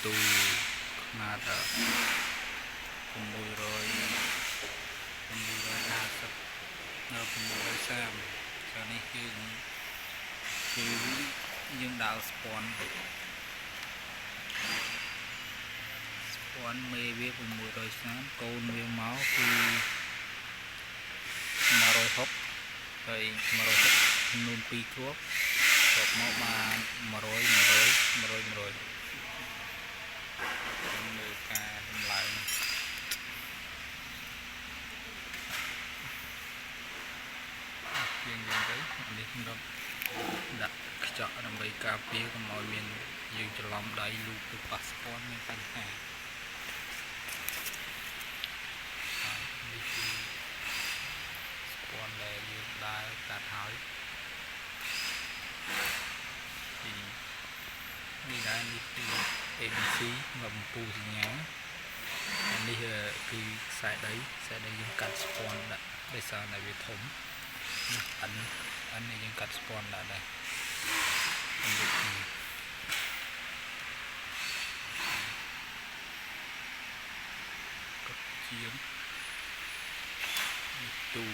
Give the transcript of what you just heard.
ទូខ្នាត650នៅ630ចានេះយើងដាក់ស្ពាន់មេវា630កូនវាមកគឺ160ហើយ160នួន2គ្រាប់មកបាន100មើលការតម្លៃយើងទៅនេះដល់ដាក់ខ្ចក់ដើម្បីការពារកុំឲ្យមានយើងច្រឡំដៃលូកទៅប៉ះស្ពាន់មានបញ្ហានេះគឺស្ពាន់ដែលយើងដើរកាត់ហើយនេះដែរនេះគឺ ABC មកបំពុះសញ្ញានេះគឺខ្សែដីយើងកាត់ស្ពាន់ដាក់ដោយសារតែវាធំអានេះយើងកាត់ស្ពាន់ដាក់ដែរកត់ជាងទូ